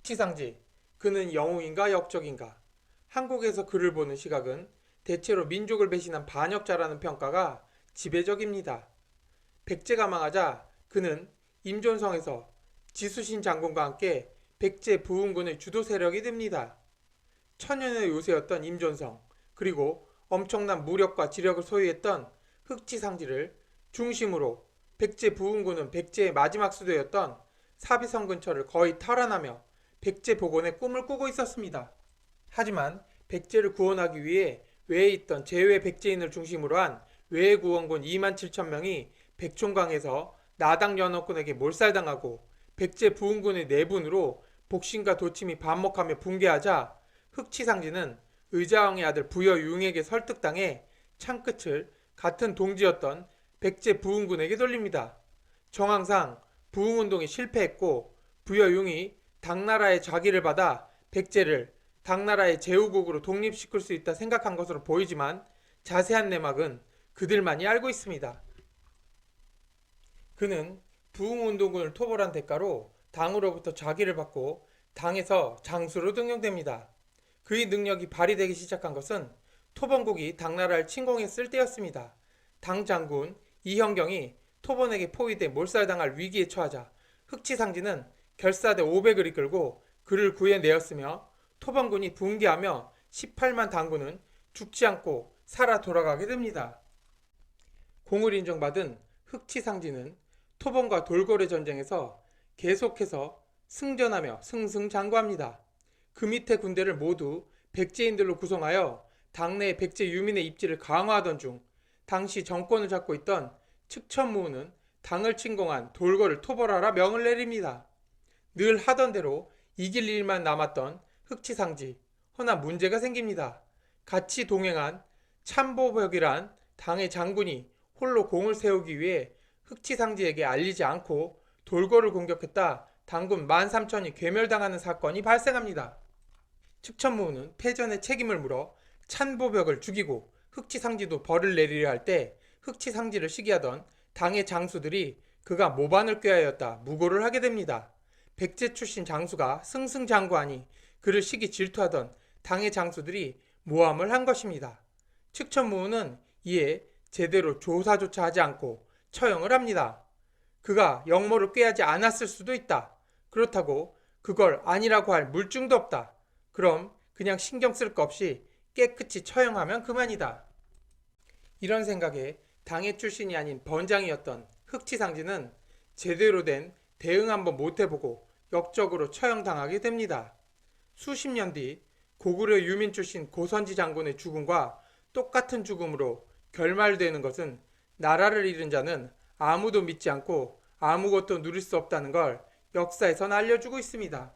흑치상지, 그는 영웅인가 역적인가? 한국에서 그를 보는 시각은 대체로 민족을 배신한 반역자라는 평가가 지배적입니다. 백제가 망하자 그는 임존성에서 지수신 장군과 함께 백제 부흥군의 주도 세력이 됩니다. 천연의 요새였던 임존성, 그리고 엄청난 무력과 지력을 소유했던 흑치상지를 중심으로 백제 부흥군은 백제의 마지막 수도였던 사비성 근처를 거의 탈환하며 백제 복원의 꿈을 꾸고 있었습니다. 하지만 백제를 구원하기 위해 외에 있던 제외 백제인을 중심으로 한 외해 구원군 2만 7천 명이 백총강에서 나당 연합군에게 몰살당하고 백제 부흥군의 내분으로 복신과 도침이 반목하며 붕괴하자 흑치상지는 의자왕의 아들 부여융에게 설득당해 창끝을 같은 동지였던 백제 부흥군에게 돌립니다. 정황상 부흥운동이 실패했고 부여융이 당나라의 자기를 받아 백제를 당나라의 제후국으로 독립시킬 수 있다 생각한 것으로 보이지만 자세한 내막은 그들만이 알고 있습니다. 그는 부흥운동군을 토벌한 대가로 당으로부터 자기를 받고 당에서 장수로 등용됩니다. 그의 능력이 발휘되기 시작한 것은 토번국이 당나라를 침공했을 때였습니다. 당 장군 이형경이 토번에게 포위돼 몰살당할 위기에 처하자 흑치상지는 결사대 500을 이끌고 그를 구해내었으며 토번군이 붕괴하며 18만 당군은 죽지 않고 살아 돌아가게 됩니다. 공을 인정받은 흑치상지는 토번과 돌고래 전쟁에서 계속해서 승전하며 승승장구합니다. 그 밑에 군대를 모두 백제인들로 구성하여 당내 백제 유민의 입지를 강화하던 중 당시 정권을 잡고 있던 측천무는 당을 침공한 돌고를 토벌하라 명을 내립니다. 늘 하던 대로 이길 일만 남았던 흑치상지. 허나 문제가 생깁니다. 같이 동행한 참보벽이란 당의 장군이 홀로 공을 세우기 위해 흑치상지에게 알리지 않고 돌고를 공격했다 당군 13,000이 괴멸당하는 사건이 발생합니다. 측천무는 패전의 책임을 물어 찬보벽을 죽이고 흑치상지도 벌을 내리려 할 때 흑치상지를 시기하던 당의 장수들이 그가 모반을 꾀하였다 무고를 하게 됩니다. 백제 출신 장수가 승승장구하니 그를 시기 질투하던 당의 장수들이 모함을 한 것입니다. 측천무는 이에 제대로 조사조차 하지 않고 처형을 합니다. 그가 역모를 꾀하지 않았을 수도 있다. 그렇다고 그걸 아니라고 할 물증도 없다. 그럼 그냥 신경 쓸 거 없이 깨끗이 처형하면 그만이다. 이런 생각에 당의 출신이 아닌 번장이었던 흑치상지는 제대로 된 대응 한번 못해보고 역적으로 처형당하게 됩니다. 수십 년 뒤 고구려 유민 출신 고선지 장군의 죽음과 똑같은 죽음으로 결말되는 것은 나라를 잃은 자는 아무도 믿지 않고 아무것도 누릴 수 없다는 걸 역사에선 알려주고 있습니다.